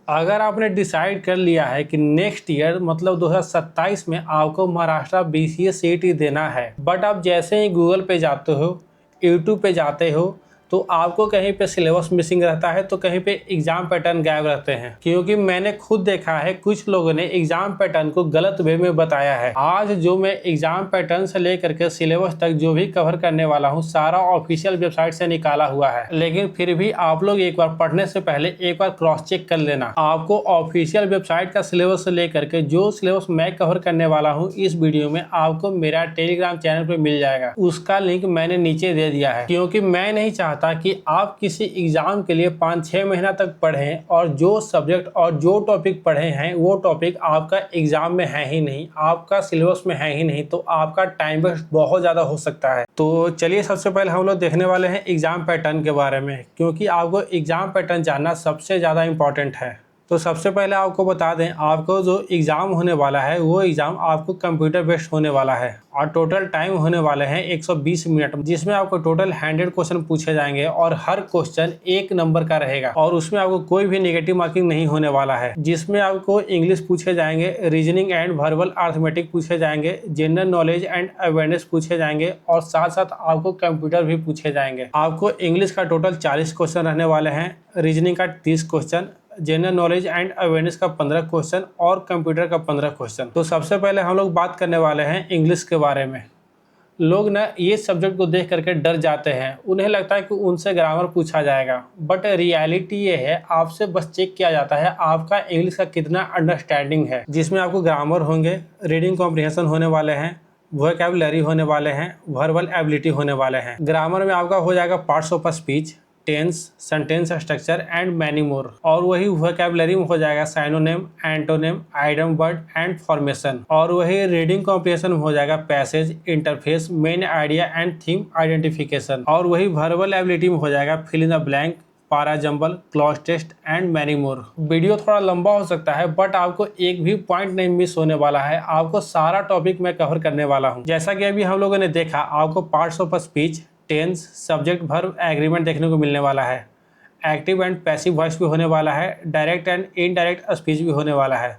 अगर आपने डिसाइड कर लिया है कि नेक्स्ट ईयर मतलब 2027 में आपको महाराष्ट्र BCA CET देना है, बट आप जैसे ही गूगल पे जाते हो, यूट्यूब पे जाते हो, तो आपको कहीं पे सिलेबस मिसिंग रहता है, तो कहीं पे एग्जाम पैटर्न गायब रहते हैं। क्योंकि मैंने खुद देखा है कुछ लोगों ने एग्जाम पैटर्न को गलत वे में बताया है। आज जो मैं एग्जाम पैटर्न से लेकर के सिलेबस तक जो भी कवर करने वाला हूँ, सारा ऑफिशियल वेबसाइट से निकाला हुआ है। लेकिन फिर भी आप लोग एक बार पढ़ने से पहले एक बार क्रॉस चेक कर लेना। आपको ऑफिशियल वेबसाइट का सिलेबस से लेकर के जो सिलेबस मैं कवर करने वाला हूँ इस वीडियो में, आपको मेरा टेलीग्राम चैनल पे मिल जाएगा। उसका लिंक मैंने नीचे दे दिया है, क्योंकि मैं नहीं चाहता कि आप किसी एग्जाम के लिए 5-6 महीना तक पढ़ें और जो सब्जेक्ट और जो टॉपिक पढ़े हैं वो टॉपिक आपका एग्जाम में है ही नहीं, आपका सिलेबस में है ही नहीं, तो आपका टाइम वेस्ट बहुत ज़्यादा हो सकता है। तो चलिए सबसे पहले हम लोग देखने वाले हैं एग्जाम पैटर्न के बारे में, क्योंकि आपको एग्जाम पैटर्न जानना सबसे ज़्यादा इंपॉर्टेंट है। तो सबसे पहले आपको बता दें, आपको जो एग्ज़ाम होने वाला है वो एग्ज़ाम आपको कंप्यूटर बेस्ड होने वाला है और टोटल टाइम होने वाले हैं 120 मिनट, जिसमें आपको टोटल 100 क्वेश्चन पूछे जाएंगे और हर क्वेश्चन 1 नंबर का रहेगा और उसमें आपको कोई भी नेगेटिव मार्किंग नहीं होने वाला है। जिसमें आपको इंग्लिश पूछे जाएंगे, रीजनिंग एंड वर्बल अर्थमेटिक पूछे जाएंगे, जनरल नॉलेज एंड अवेयरनेस पूछे जाएंगे और साथ साथ आपको कंप्यूटर भी पूछे जाएंगे। आपको इंग्लिश का टोटल 40 क्वेश्चन रहने वाले हैं, रीजनिंग का 30 question, general knowledge and awareness का 15 क्वेश्चन और कंप्यूटर का 15 क्वेश्चन। तो सबसे पहले हम लोग बात करने वाले हैं इंग्लिश के बारे में। लोग ना ये सब्जेक्ट को देख करके डर जाते हैं, उन्हें लगता है कि उनसे ग्रामर पूछा जाएगा, बट रियलिटी ये है आपसे बस चेक किया जाता है आपका इंग्लिश का कितना अंडरस्टैंडिंग है। जिसमें आपको ग्रामर होंगे, रीडिंग कॉम्प्रिहेंशन होने वाले हैं, वोकैबुलरी होने वाले हैं, वर्बल एबिलिटी होने वाले हैं। ग्रामर में आपका हो जाएगा parts of speech, tense, sentence structure and many more. और वही वोकैबुलरी में हो जाएगा synonym, antonym, idiom, word and formation. और वही रीडिंग कॉम्प्रिहेंशन में हो जाएगा passage, interface, main idea and theme identification. और वही वर्बल एबिलिटी में हो जाएगा fill in the blank, para jumble, clause test and many more. Video थोड़ा लंबा हो सकता है, बट आपको एक भी पॉइंट नहीं मिस होने वाला है। आपको सारा टॉपिक मैं कवर करने वाला हूँ। जैसा कि अभी हम लोगों ने देखा, आपको parts of speech, tense, subject, verb, agreement देखने को मिलने वाला है। एक्टिव एंड पैसिव वॉइस भी होने वाला है, डायरेक्ट एंड इनडायरेक्ट स्पीच भी होने वाला है।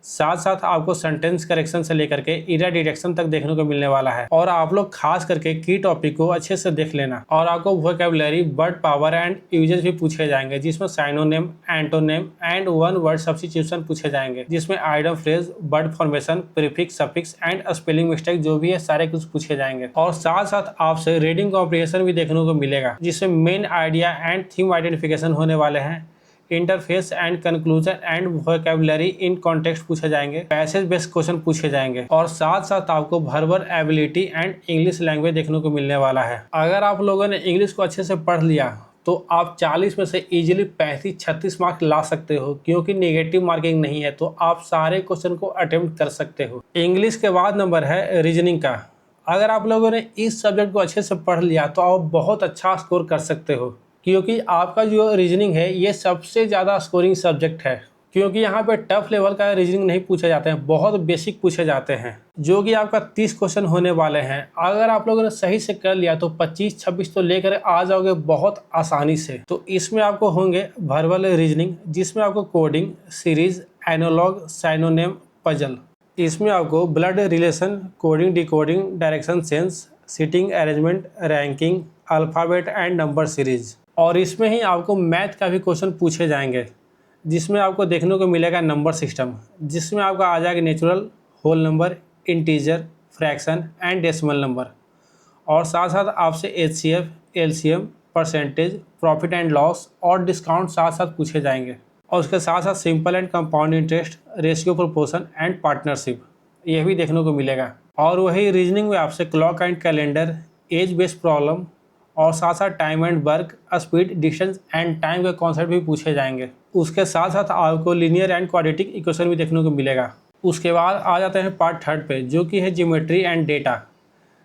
साथ साथ आपको सेंटेंस करेक्शन से लेकर के एरर डिटेक्शन तक देखने को मिलने वाला है। और आप लोग खास करके की टॉपिक को अच्छे से देख लेना। और आपको vocabulary, word power and uses भी पूछे जाएंगे, जिसमें synonym, antonym and one word substitution पूछे जाएंगे, जिसमें idem phrase, word formation, prefix, suffix and spelling mistake जो भी है सारे कुछ पूछे जाएंगे। और साथ साथ आपसे रीडिंग कॉम्प्रिहेंशन भी देखने को मिलेगा, जिसमें main idea and theme identification होने वाले हैं। Interface and conclusion and vocabulary in context पूछे जाएंगे, पैसेज बेस्ड क्वेश्चन पूछे जाएंगे। और साथ साथ आपको verbal ability and English language देखने को मिलने वाला है। अगर आप लोगों ने इंग्लिश को अच्छे से पढ़ लिया तो आप 40 में से इजीली 35-36 मार्क्स ला सकते हो, क्योंकि नेगेटिव मार्किंग नहीं है, तो आप सारे क्वेश्चन को अटेम्प्ट कर सकते हो। इंग्लिश के बाद नंबर है रीजनिंग का। अगर आप लोगों ने इस सब्जेक्ट को अच्छे से पढ़ लिया तो आप बहुत अच्छा स्कोर कर सकते हो, क्योंकि आपका जो रीजनिंग है ये सबसे ज़्यादा स्कोरिंग सब्जेक्ट है। क्योंकि यहाँ पे टफ लेवल का रीजनिंग नहीं पूछे जाते हैं, बहुत बेसिक पूछे जाते हैं, जो कि आपका 30 क्वेश्चन होने वाले हैं। अगर आप लोगों ने सही से कर लिया तो 25-26 तो लेकर आ जाओगे बहुत आसानी से। तो इसमें आपको होंगे वर्बल रीजनिंग, जिसमें आपको coding, series, analog, synonym, puzzle. इसमें आपको blood relation, coding, decoding, direction sense, seating arrangement, ranking, alphabet and number series. और इसमें ही आपको मैथ का भी क्वेश्चन पूछे जाएंगे, जिसमें आपको देखने को मिलेगा नंबर सिस्टम, जिसमें आपका आ जाएगा natural, whole number, integer, fraction and decimal number. और साथ साथ आपसे HCF, LCM, percentage, profit and loss और डिस्काउंट साथ साथ पूछे जाएंगे। और उसके साथ साथ simple and compound interest, ratio proportion and partnership, यह भी देखने को मिलेगा। और वही रीजनिंग में आपसे clock and calendar, age based problem और साथ साथ time and work, speed, distance and time के कॉन्सेप्ट भी पूछे जाएंगे। उसके साथ साथ आपको लीनियर एंड क्वाड्रेटिक इक्वेशन भी देखने को मिलेगा। उसके बाद आ जाते हैं पार्ट 3 पे, जो कि है ज्योमेट्री एंड डेटा,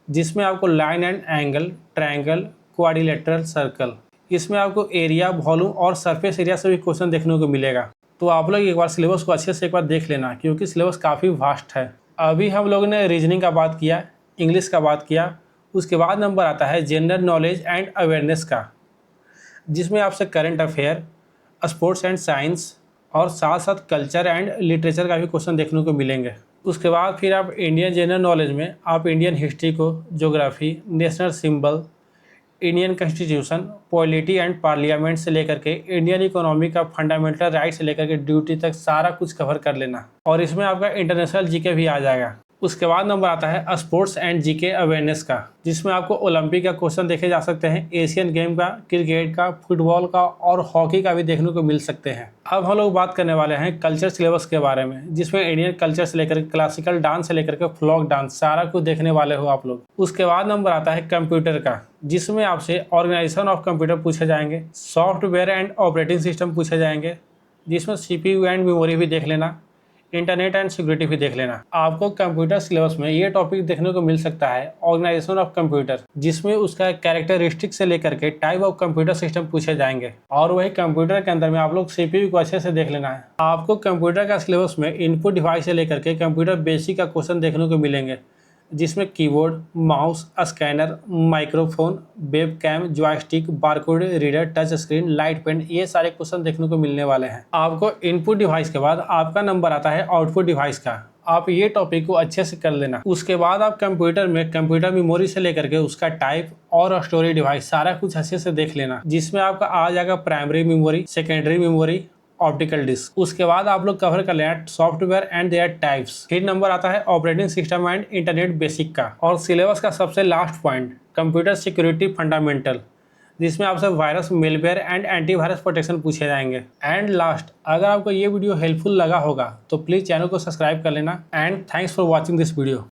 जिसमें आपको line and angle, triangle, quadrilateral, circle, इसमें आपको एरिया, वॉल्यूम और सरफेस एरिया से भी क्वेश्चन देखने को मिलेगा। तो आप लोग एक बार सिलेबस को अच्छे से एक बार देख लेना, क्योंकि सिलेबस काफ़ी वास्ट है। अभी हम लोगों ने रीजनिंग का बात किया, इंग्लिश का बात किया। उसके बाद नंबर आता है जनरल नॉलेज एंड अवेयरनेस का, जिसमें आपसे current affair, sports and science, और साथ साथ कल्चर एंड लिटरेचर का भी क्वेश्चन देखने को मिलेंगे। उसके बाद फिर आप इंडियन जनरल नॉलेज में आप इंडियन हिस्ट्री को, geography, national symbol, Indian constitution, polity and parliament से लेकर के इंडियन इकोनॉमी का फंडामेंटल राइट से लेकर के ड्यूटी तक सारा कुछ कवर कर लेना, और इसमें आपका इंटरनेशनल जीके भी आ जाएगा। उसके बाद नंबर आता है स्पोर्ट्स एंड जीके अवेयरनेस का, जिसमें आपको ओलंपिक का क्वेश्चन देखे जा सकते हैं, एशियन गेम का, क्रिकेट का, फुटबॉल का और हॉकी का भी देखने को मिल सकते हैं। अब हम लोग बात करने वाले हैं कल्चर सिलेबस के बारे में, जिसमें इंडियन कल्चर से लेकर क्लासिकल डांस से लेकर के फ्लॉक डांस सारा कुछ देखने वाले हो आप लोग। उसके बाद नंबर आता है कंप्यूटर का, जिसमें आपसे ऑर्गेनाइजेशन ऑफ कंप्यूटर पूछे जाएंगे, सॉफ्टवेयर एंड ऑपरेटिंग सिस्टम पूछे जाएंगे, जिसमें CPU एंड मेमोरी भी देख लेना, इंटरनेट एंड सिक्योरिटी भी देख लेना। आपको कंप्यूटर सिलेबस में ये टॉपिक देखने को मिल सकता है ऑर्गेनाइजेशन ऑफ कंप्यूटर, जिसमें उसका कैरेक्टरिस्टिक से लेकर के टाइप ऑफ कंप्यूटर सिस्टम पूछे जाएंगे, और वही कंप्यूटर के अंदर में आप लोग CPU को अच्छे से देख लेना है। आपको कंप्यूटर का सिलेबस में इनपुट डिवाइस से लेकर के कंप्यूटर बेसिक का क्वेश्चन देखने को मिलेंगे, जिसमें keyboard, mouse, scanner, microphone, webcam, joystick, barcode reader, touch screen, light pen, ये सारे क्वेश्चन देखने को मिलने वाले हैं। आपको इनपुट डिवाइस के बाद आपका नंबर आता है आउटपुट डिवाइस का, आप ये टॉपिक को अच्छे से कर लेना। उसके बाद आप कंप्यूटर में कंप्यूटर मेमोरी से लेकर के उसका टाइप और स्टोरेज डिवाइस सारा कुछ अच्छे से देख लेना, जिसमें आपका आ जाएगा primary memory, secondary memory, optical disk. उसके बाद आप लोग कवर कर लेना सॉफ्टवेयर एंड देयर टाइप्स। फिर नंबर आता है operating system and internet basic का, और सिलेबस का सबसे last point computer security fundamental, जिसमें आपसे virus, malware and antivirus protection पूछे जाएंगे। एंड लास्ट, अगर आपको ये वीडियो हेल्पफुल लगा होगा तो प्लीज़ चैनल को सब्सक्राइब कर लेना। And thanks for watching this video.